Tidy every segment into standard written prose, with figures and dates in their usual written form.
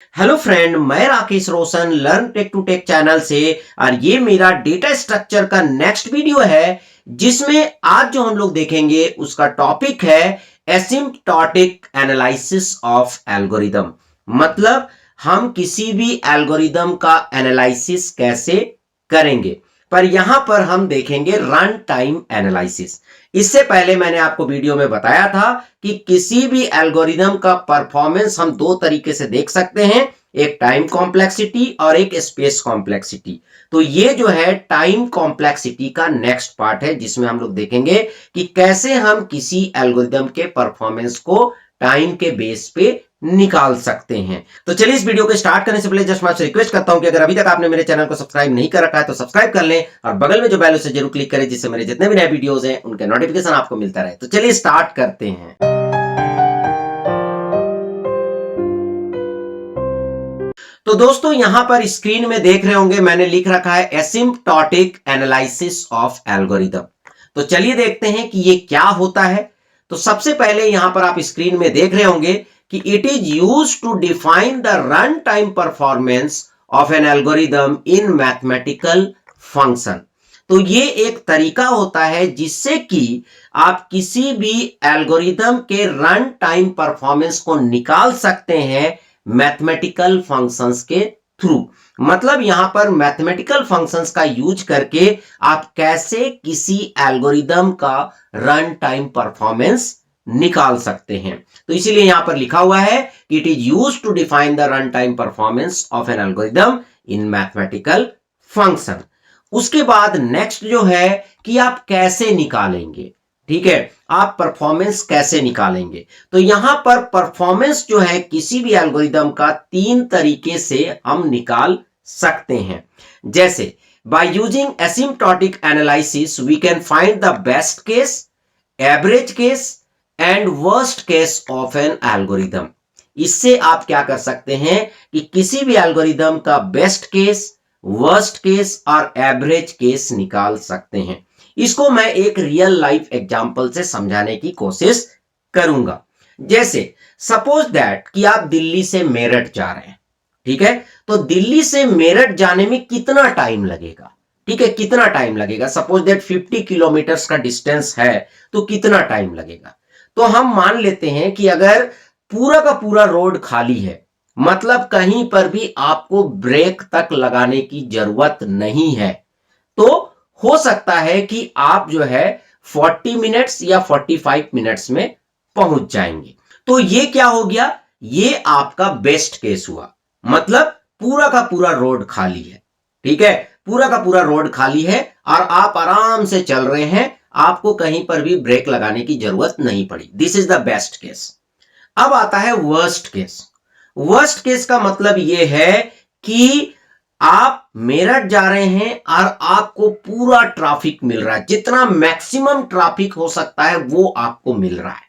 Hello friend, मैं Rakesh Roshan learn tech to tech channel से। और ये मेरा डेटा स्ट्रक्चर का नेक्स्ट वीडियो है, जिसमें आज जो हम लोग देखेंगे उसका टॉपिक है एसिम्प्टोटिक एनालिसिस ऑफ एल्गोरिदम। मतलब हम किसी भी एल्गोरिदम का एनालिसिस कैसे करेंगे, पर यहां पर हम देखेंगे रन टाइम एनालिसिस। इससे पहले मैंने आपको वीडियो में बताया था कि किसी भी एल्गोरिदम का परफॉर्मेंस हम दो तरीके से देख सकते हैं, एक टाइम कॉम्प्लेक्सिटी और एक स्पेस कॉम्प्लेक्सिटी। तो ये जो है टाइम कॉम्प्लेक्सिटी का नेक्स्ट पार्ट है, जिसमें हम लोग देखेंगे कि कैसे हम किसी एल्गोरिदम के परफॉर्मेंस को टाइम के बेस पे निकाल सकते हैं। तो चलिए इस वीडियो को स्टार्ट करने से पहले जस्ट मैं आपसे रिक्वेस्ट करता हूं कि अगर अभी तक आपने मेरे चैनल को सब्सक्राइब नहीं कर रखा है तो सब्सक्राइब कर लें और बगल में जो बेल उसे जरूर क्लिक करें, जिससे मेरे जितने भी नए वीडियोस हैं उनके नोटिफिकेशन आपको मिलता रहे। तो चलिए स्टार्ट करते हैं। तो दोस्तों यहां पर स्क्रीन में देख रहे होंगे मैंने लिख रखा है एसिम्प्टोटिक एनालिसिस ऑफ एल्गोरिदम। तो चलिए देखते हैं कि ये क्या होता है। तो सबसे पहले यहां पर आप स्क्रीन में देख रहे होंगे कि it is used to define the run time performance of an algorithm in mathematical function. तो ये एक तरीका होता है जिससे कि आप किसी भी एल्गोरिदम के रन टाइम परफॉर्मेंस को निकाल सकते हैं मैथमेटिकल फंक्शंस के थ्रू। मतलब यहां पर मैथमेटिकल फंक्शंस का यूज करके आप कैसे किसी एल्गोरिदम का रन टाइम परफॉर्मेंस निकाल सकते हैं। तो इसीलिए यहां पर लिखा हुआ है कि it is use to define the run time performance of an algorithm in mathematical function. उसके बाद नेक्स्ट जो है कि आप कैसे निकालेंगे। ठीक है, आप परफॉर्मेंस कैसे निकालेंगे। तो यहां पर परफॉर्मेंस जो है किसी भी एल्गोरिदम का तीन तरीके से हम निकाल सकते हैं। जैसे by using asymptotic analysis we can find the best case, average case and worst case of an algorithm. इससे आप क्या कर सकते हैं कि किसी भी एल्गोरिदम का बेस्ट केस, वर्स्ट केस और एवरेज केस निकाल सकते हैं। इसको मैं एक रियल लाइफ एग्जांपल से समझाने की कोशिश करूंगा। जैसे सपोज दैट कि आप दिल्ली से मेरठ जा रहे हैं। ठीक है, तो दिल्ली से मेरठ जाने में कितना टाइम लगेगा। ठीक है, कितना टाइम लगेगा। सपोज दैट 50 किलोमीटर्स का डिस्टेंस है, तो कितना टाइम लगेगा। तो हम मान लेते हैं कि अगर पूरा का पूरा रोड खाली है, मतलब कहीं पर भी आपको ब्रेक तक लगाने की जरूरत नहीं है, तो हो सकता है कि आप जो है 40 मिनट्स या 45 मिनट्स में पहुंच जाएंगे। तो ये क्या हो गया, ये आपका बेस्ट केस हुआ। मतलब पूरा का पूरा रोड खाली है। ठीक है, पूरा का पूरा रोड खाली है और आप आराम से चल रहे हैं, आपको कहीं पर भी ब्रेक लगाने की जरूरत नहीं पड़ी। This is the best case. अब आता है वर्स्ट केस। वर्स्ट केस का मतलब यह है कि आप मेरठ जा रहे हैं और आपको पूरा ट्रैफिक मिल रहा है, जितना मैक्सिमम ट्रैफिक हो सकता है वो आपको मिल रहा है।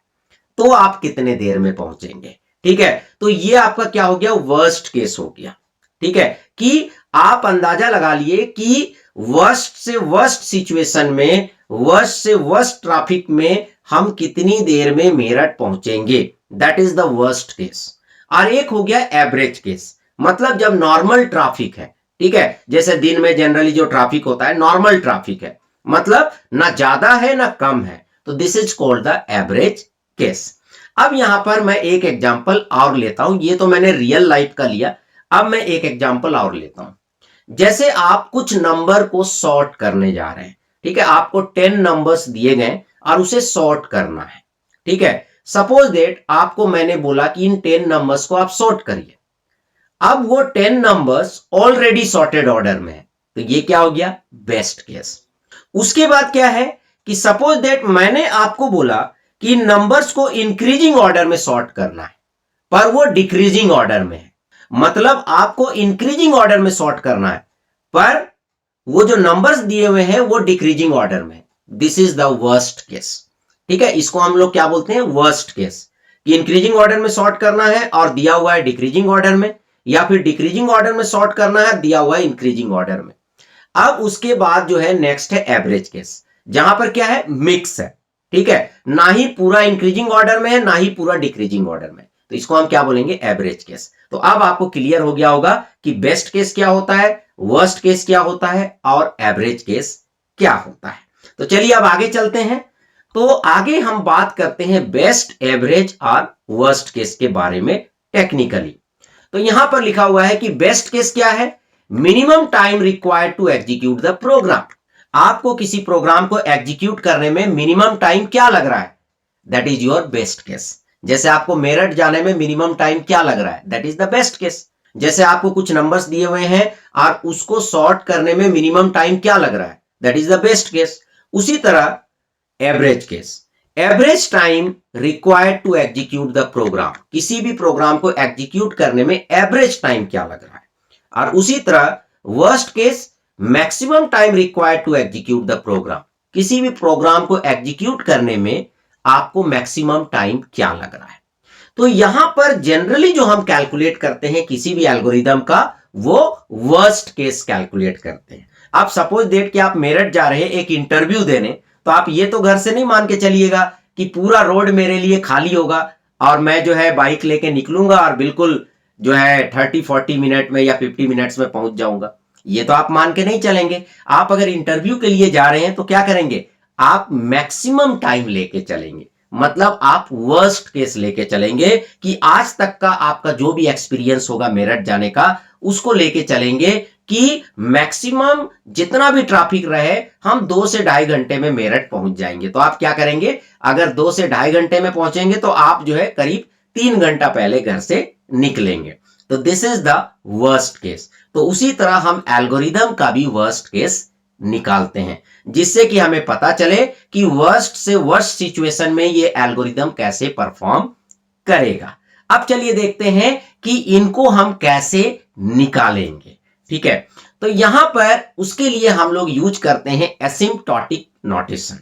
तो आप कितने देर में पहुंचेंगे। ठीक है, तो ये आपका क्या हो गया, वर्स्ट केस हो गया। ठीक है, कि आप अंदाजा लगा लिए कि वर्स्ट से वर्स्ट सिचुएशन में, वर्स्ट से वर्स्ट ट्रैफिक में हम कितनी देर में मेरठ पहुंचेंगे। That is the worst case. और एक हो गया एवरेज केस। मतलब जब नॉर्मल ट्रैफिक है, ठीक है, जैसे दिन में जनरली जो ट्रैफिक होता है नॉर्मल ट्रैफिक है, मतलब ना ज्यादा है ना कम है, तो this is called the average case. अब यहां पर मैं एक एग्जांपल और लेता हूं। ये तो मैंने रियल लाइफ का लिया, अब मैं एक एग्जांपल और लेता हूं। जैसे आप कुछ नंबर को सॉर्ट करने जा रहे हैं। ठीक है, आपको 10 नंबर्स दिए गए और उसे सॉर्ट करना है। ठीक है, सपोज दैट आपको मैंने बोला कि इन 10 नंबर्स को आप सॉर्ट करिए। अब वो 10 नंबर्स ऑलरेडी सॉर्टेड ऑर्डर में है, तो ये क्या हो गया, बेस्ट केस। उसके बाद क्या है कि सपोज दैट मैंने आपको बोला कि नंबर्स को इंक्रीजिंग ऑर्डर में सॉर्ट करना है, पर वो डिक्रीजिंग ऑर्डर में है। मतलब आपको इंक्रीजिंग ऑर्डर में सॉर्ट करना है, पर वो जो नंबर्स दिए हुए हैं वो डिक्रीजिंग ऑर्डर में। This is the worst case. ठीक है, इसको हम लोग क्या बोलते हैं, वर्स्ट केस। कि इंक्रीजिंग ऑर्डर में सॉर्ट करना है और दिया हुआ है डिक्रीजिंग ऑर्डर में, या फिर डिक्रीजिंग ऑर्डर में सॉर्ट करना है, दिया हुआ है इंक्रीजिंग ऑर्डर में। अब उसके बाद जो है नेक्स्ट है एवरेज केस, जहां पर क्या है, मिक्स है। ठीक है, ना ही पूरा इंक्रीजिंग ऑर्डर में है ना ही पूरा डिक्रीजिंग ऑर्डर में, तो इसको हम क्या बोलेंगे, एवरेज केस। तो अब आपको क्लियर हो गया होगा कि बेस्ट केस क्या होता है, वर्स्ट केस क्या होता है और एवरेज केस क्या होता है। तो चलिए अब आगे चलते हैं। तो आगे हम बात करते हैं बेस्ट, एवरेज और वर्स्ट केस के बारे में टेक्निकली। तो यहां पर लिखा हुआ है कि बेस्ट केस क्या है, minimum time required to execute the program. आपको किसी प्रोग्राम को एग्जीक्यूट करने में मिनिमम टाइम क्या लग रहा है, that is your best case. जैसे आपको मेरठ जाने में मिनिमम टाइम क्या लग रहा है, that is the best case. जैसे आपको कुछ नंबर्स दिए हुए हैं और उसको सॉर्ट करने में मिनिमम टाइम क्या लग रहा है, that is the best case. उसी तरह average case, average time required to execute the program, किसी भी प्रोग्राम को एग्जीक्यूट करने में एवरेज टाइम क्या लग रहा है। और उसी तरह worst case, maximum time required to execute the program, किसी भी प्रोग्राम को एग्जीक्यूट करने में आपको मैक्सिमम टाइम क्या लग रहा है। तो यहां पर जनरली जो हम कैलकुलेट करते हैं किसी भी एल्गोरिदम का, वो वर्स्ट केस कैलकुलेट करते हैं। आप सपोज डेट कि आप मेरठ जा रहे हैं एक इंटरव्यू देने, तो आप ये तो घर से नहीं मान के चलिएगा कि पूरा रोड मेरे लिए खाली होगा और मैं जो है बाइक लेके निकलूंगा और बिल्कुल जो है 30-40 मिनट में या 50 मिनट्स में पहुंच जाऊंगा। ये तो आप मान के नहीं चलेंगे। आप अगर इंटरव्यू के लिए जा रहे हैं तो क्या करेंगे, आप मैक्सिमम टाइम लेके चलेंगे। मतलब आप वर्स्ट केस लेके चलेंगे कि आज तक का आपका जो भी एक्सपीरियंस होगा मेरठ जाने का, उसको लेके चलेंगे कि मैक्सिमम जितना भी ट्रैफिक रहे हम 2 से 2.5 घंटे में मेरठ पहुंच जाएंगे। तो आप क्या करेंगे, अगर 2 से 2.5 घंटे में पहुंचेंगे तो आप जो है करीब 3 घंटा पहले घर से निकलेंगे। तो this is the worst case. तो उसी तरह हम एल्गोरिदम का भी वर्स्ट केस निकालते हैं, जिससे कि हमें पता चले कि वर्स्ट से वर्स्ट सिचुएशन में ये एल्गोरिदम कैसे परफॉर्म करेगा। अब चलिए देखते हैं कि इनको हम कैसे निकालेंगे। ठीक है, तो यहां पर उसके लिए हम लोग यूज करते हैं एसिम्प्टोटिक नोटेशन।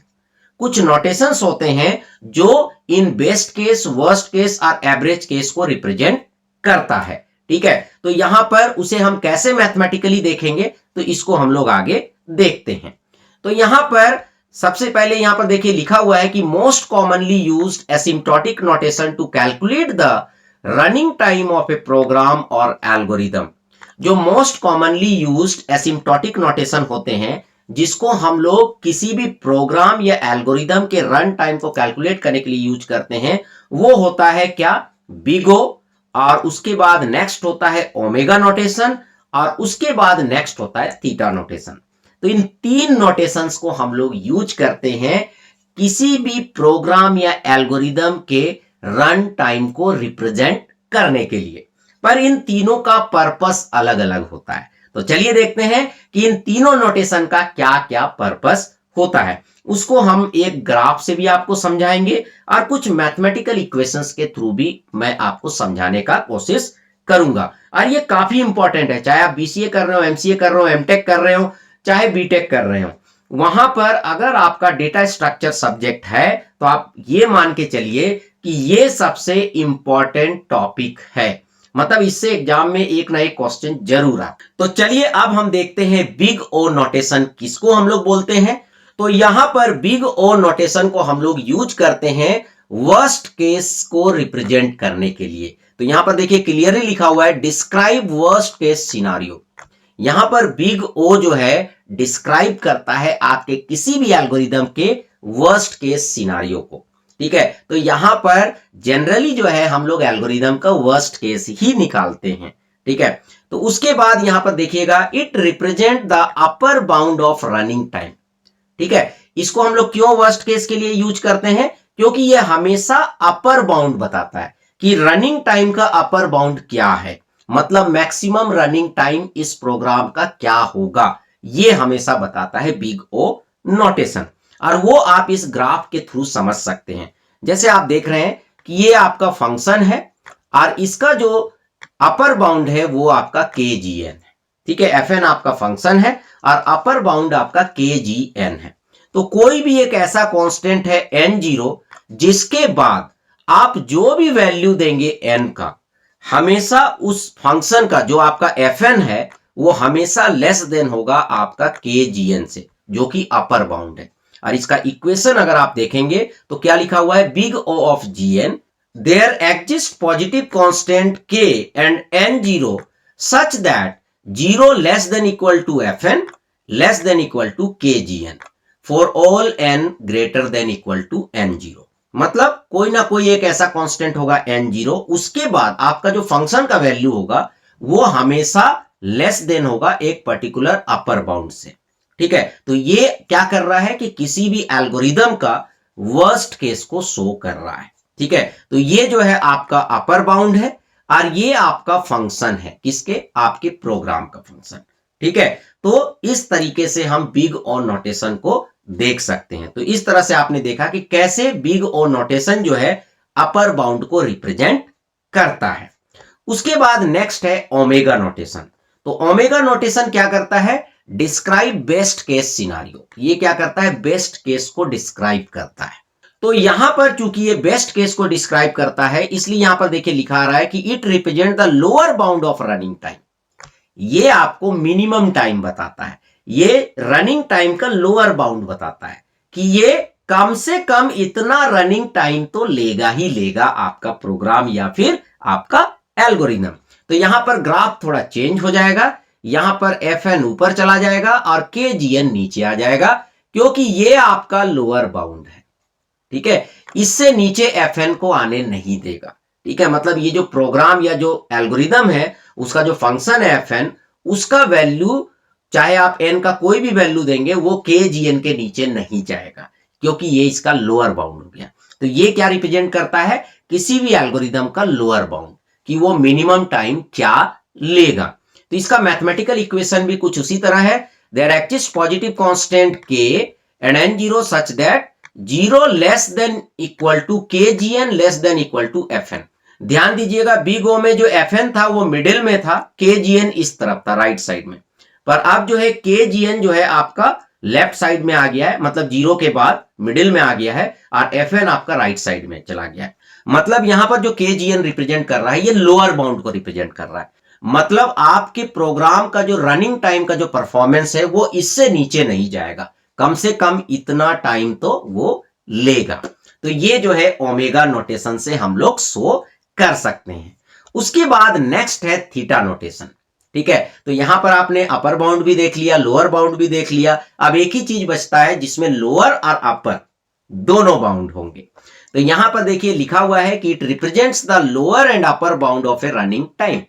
कुछ नोटेशंस होते हैं जो in best case, worst case और एवरेज केस को रिप्रेजेंट करता है। ठीक है, तो यहां पर उसे हम कैसे मैथमेटिकली देखेंगे, तो इसको हम लोग आगे देखते हैं। तो यहां पर सबसे पहले यहां पर देखिए लिखा हुआ है कि most commonly used asymptotic notation to calculate the running time of a program और एल्गोरिदम। जो most commonly used asymptotic notation होते हैं, जिसको हम लोग किसी भी प्रोग्राम या एल्गोरिदम के रन टाइम को कैलकुलेट करने के लिए यूज करते हैं, वो होता है क्या, बिग ओ, और उसके बाद नेक्स्ट होता है ओमेगा नोटेशन, और उसके बाद नेक्स्ट होता है थीटा नोटेशन। तो इन 3 नोटेशंस को हम लोग यूज करते हैं किसी भी प्रोग्राम या एल्गोरिदम के रन टाइम को रिप्रेजेंट करने के लिए। पर इन तीनों का पर्पस अलग अलग होता है। तो चलिए देखते हैं कि इन तीनों नोटेशन का क्या क्या पर्पस होता है। उसको हम एक ग्राफ से भी आपको समझाएंगे और कुछ मैथमेटिकल इक्वेशंस के थ्रू भी मैं आपको समझाने का कोशिश करूंगा। और ये काफी इंपॉर्टेंट है, चाहे आप बीसीए कर रहे हो, एमसीए कर रहे हो, एमटेक कर रहे हो, चाहे बीटेक कर रहे हो। वहां पर अगर आपका डेटा स्ट्रक्चर सब्जेक्ट है तो आप ये मान के चलिए कि ये सबसे इंपॉर्टेंट टॉपिक है। मतलब इससे एग्जाम में एक ना एक क्वेश्चन जरूर आता। तो चलिए अब हम देखते हैं बिग ओ नोटेशन किसको हम लोग बोलते हैं। तो यहां पर बिग ओ नोटेशन को हम लोग यूज करते हैं वर्स्ट केस को रिप्रेजेंट करने के लिए। तो यहां पर देखिए क्लियरली लिखा हुआ है डिस्क्राइब वर्स्ट केस सिनारियो। यहां पर बिग ओ जो है डिस्क्राइब करता है आपके किसी भी एल्गोरिदम के वर्स्ट केस सिनारियो को। ठीक है, तो यहां पर जनरली जो है हम लोग एल्गोरिदम का वर्स्ट केस ही निकालते हैं। ठीक है, तो उसके बाद यहां पर देखिएगा it represent the upper bound of running time. ठीक है, इसको हम लोग क्यों वर्स्ट केस के लिए यूज करते हैं, क्योंकि यह हमेशा अपर बाउंड बताता है कि रनिंग टाइम का अपर बाउंड क्या है, मतलब मैक्सिमम रनिंग टाइम इस प्रोग्राम का क्या होगा, यह हमेशा बताता है बिग ओ नोटेशन। और वो आप इस ग्राफ के थ्रू समझ सकते हैं। जैसे आप देख रहे हैं कि ये आपका फंक्शन है और इसका जो अपर बाउंड है वो आपका KGN है। ठीक है, FN आपका फंक्शन है और अपर बाउंड आपका KGN है। तो कोई भी एक ऐसा कांस्टेंट है N0 जिसके बाद आप जो भी वैल्यू देंगे N का, हमेशा उस फंक्शन का जो आपका FN है वो हमेशा लेस देन होगा आपका KGN से, जो कि अपर बाउंड है। और इसका इक्वेशन अगर आप देखेंगे तो क्या लिखा हुआ है, big O of GN there exist positive constant k and n0 such that 0 less than equal to fn less than equal to kgn for all n greater than equal to n0। मतलब कोई ना कोई एक ऐसा constant होगा n0, उसके बाद आपका जो फंक्शन का वैल्यू होगा वो हमेशा लेस देन होगा एक पर्टिकुलर अपर बाउंड से। ठीक है, तो ये क्या कर रहा है कि किसी भी एल्गोरिदम का वर्स्ट केस को शो कर रहा है। ठीक है, तो ये जो है आपका अपर बाउंड है और ये आपका फंक्शन है, किसके, आपके प्रोग्राम का फंक्शन। ठीक है, तो इस तरीके से हम बिग ओ नोटेशन को देख सकते हैं। तो इस तरह से आपने देखा कि कैसे बिग ओ नोटेशन जो है अपर बाउंड को रिप्रेजेंट करता है। उसके बाद नेक्स्ट है ओमेगा नोटेशन। तो ओमेगा नोटेशन क्या करता है, डिस्क्राइब बेस्ट केस सिनारियो। ये क्या करता है, बेस्ट केस को डिस्क्राइब करता है। तो यहां पर चूंकि ये बेस्ट केस को डिस्क्राइब करता है, इसलिए यहां पर देखिए लिखा आ रहा है कि it represent the lower bound of running time. ये आपको मिनिमम टाइम बताता है, ये रनिंग टाइम का लोअर बाउंड बताता है कि ये कम से कम इतना रनिंग टाइम तो लेगा ही लेगा आपका प्रोग्राम या फिर आपका एल्गोरिथम। तो यहां पर ग्राफ थोड़ा चेंज हो जाएगा, यहां पर fn ऊपर चला जाएगा और kgn नीचे आ जाएगा, क्योंकि ये आपका लोअर बाउंड है। ठीक है, इससे नीचे fn को आने नहीं देगा। ठीक है, मतलब ये जो प्रोग्राम या जो एल्गोरिदम है उसका जो फंक्शन है fn, उसका वैल्यू चाहे आप n का कोई भी वैल्यू देंगे वो kgn के नीचे नहीं जाएगा, क्योंकि ये इसका लोअर बाउंड हो गया। तो ये क्या रिप्रेजेंट करता है, किसी भी एल्गोरिदम का लोअर बाउंड, कि वो मिनिमम टाइम क्या लेगा। तो इसका मैथमेटिकल इक्वेशन भी कुछ उसी तरह है, there exist positive constant k and n0 such that 0 less than equal to kgn less than equal to fn। ध्यान दीजिएगा बिग ओ में जो fn था वो मिडिल में था, kgn इस तरफ था राइट साइड में, पर अब जो है kgn जो है आपका लेफ्ट साइड में आ गया है, मतलब 0 के बाद मिडिल में आ गया है, और fn आपका राइट साइड में चला गया है। मतलब यहां पर जो kgn रिप्रेजेंट कर रहा है ये लोअर बाउंड को रिप्रेजेंट कर रहा है। मतलब आपके प्रोग्राम का जो रनिंग टाइम का जो परफॉर्मेंस है वो इससे नीचे नहीं जाएगा, कम से कम इतना टाइम तो वो लेगा। तो ये जो है ओमेगा नोटेशन से हम लोग शो कर सकते हैं। उसके बाद नेक्स्ट है थीटा नोटेशन। ठीक है, तो यहां पर आपने अपर बाउंड भी देख लिया, लोअर बाउंड भी देख लिया, अब एक ही चीज बचता है जिसमें लोअर और अपर दोनों बाउंड होंगे। तो यहां पर देखिए लिखा हुआ है कि it represents the lower and upper bound of A running time.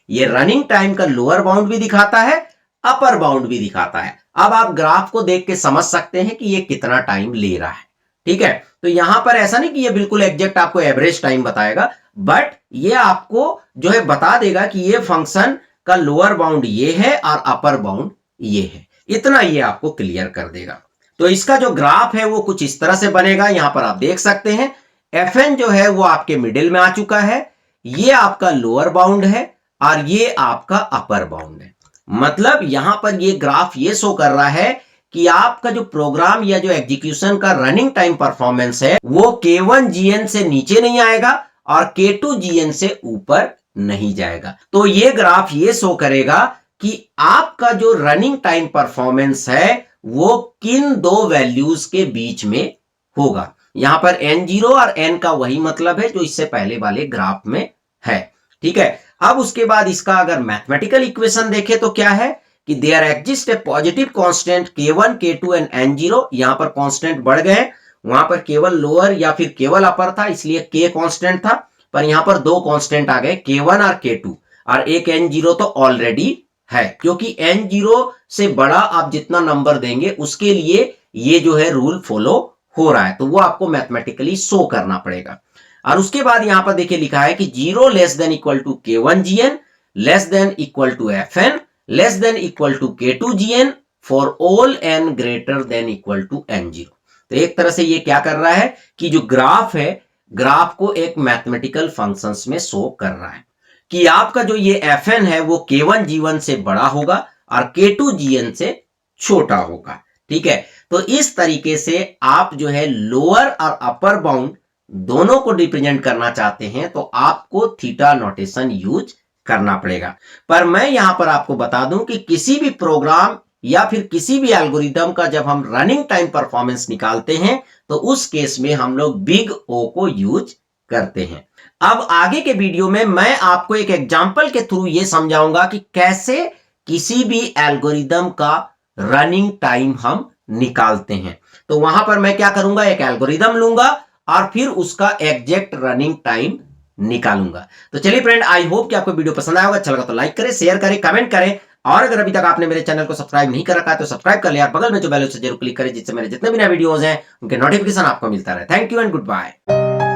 ये रनिंग टाइम का लोअर बाउंड भी दिखाता है, अपर बाउंड भी दिखाता है। अब आप ग्राफ को देख के समझ सकते हैं कि ये कितना टाइम ले रहा है। ठीक है, तो यहां पर ऐसा नहीं कि ये बिल्कुल एग्जैक्ट आपको एवरेज टाइम बताएगा, बट ये आपको जो है बता देगा कि ये फंक्शन का लोअर बाउंड ये है और अपर बाउंड ये है, इतना ये आपको क्लियर कर देगा। तो इसका जो ग्राफ है वो कुछ इस तरह से बनेगा, यहां पर आप देख सकते हैं fn जो है वो आपके मिडिल में आ चुका है, ये आपका लोअर बाउंड है और ये आपका अपर बाउंड है। मतलब यहां पर ये ग्राफ ये शो कर रहा है कि आपका जो प्रोग्राम या जो एग्जीक्यूशन का रनिंग टाइम परफॉर्मेंस है वो k1gn से नीचे नहीं आएगा और k2gn से ऊपर नहीं जाएगा। तो ये ग्राफ ये शो करेगा कि आपका जो रनिंग टाइम परफॉर्मेंस है वो किन दो वैल्यूज के बीच में होगा। यहां पर n0 और n का वही मतलब है जो इससे पहले वाले ग्राफ में है। ठीक है, अब उसके बाद इसका अगर मैथमेटिकल इक्वेशन देखें तो क्या है कि there exist a positive constant k1 k2 and n0। यहां पर कांस्टेंट बढ़ गए, वहां पर केवल लोअर या फिर केवल अपर था इसलिए k कांस्टेंट था, पर यहां पर दो कांस्टेंट आ गए k1 और k2, और एक n0 तो ऑलरेडी है, क्योंकि n0 से बड़ा आप जितना नंबर देंगे उसके लिए ये जो है रूल फॉलो हो रहा है, तो वो आपको मैथमेटिकली शो करना पड़ेगा। और उसके बाद यहां पर देखिए लिखा है कि 0 less than equal to k1gn less than equal to fn less than equal to k2gn for all n greater than equal to n0। तो एक तरह से ये क्या कर रहा है कि जो ग्राफ है, ग्राफ को एक मैथमेटिकल फंक्शंस में शो कर रहा है कि आपका जो ये fn है वो k1g1 से बड़ा होगा और k2gn से छोटा होगा। ठीक है, तो इस तरीके से आप जो है लोअर और अपर बाउंड दोनों को रिप्रेजेंट करना चाहते हैं तो आपको थीटा नोटेशन यूज करना पड़ेगा। पर मैं यहां पर आपको बता दूं कि किसी भी प्रोग्राम या फिर किसी भी एल्गोरिदम का जब हम रनिंग टाइम परफॉर्मेंस निकालते हैं तो उस केस में हम लोग बिग ओ को यूज करते हैं। अब आगे के वीडियो में मैं आपको एक एग्जांपल के थ्रू ये समझाऊंगा कि कैसे किसी भी एल्गोरिदम का रनिंग टाइम हम निकालते हैं। तो वहां पर मैं क्या करूंगा, एक एल्गोरिदम लूंगा और फिर उसका एग्जैक्ट रनिंग टाइम निकालूंगा। तो चलिए फ्रेंड, आई होप कि आपको वीडियो पसंद आया होगा। अच्छा लगा तो लाइक करें, शेयर करें, कमेंट करें, और अगर अभी तक आपने मेरे चैनल को सब्सक्राइब नहीं कर रखा है तो सब्सक्राइब कर लिया और बगल में जो बेल है उसे जरूर क्लिक करें, जिससे मेरे जितने भी नए वीडियोस हैं उनके नोटिफिकेशन आपको मिलता रहे। Thank you and good bye.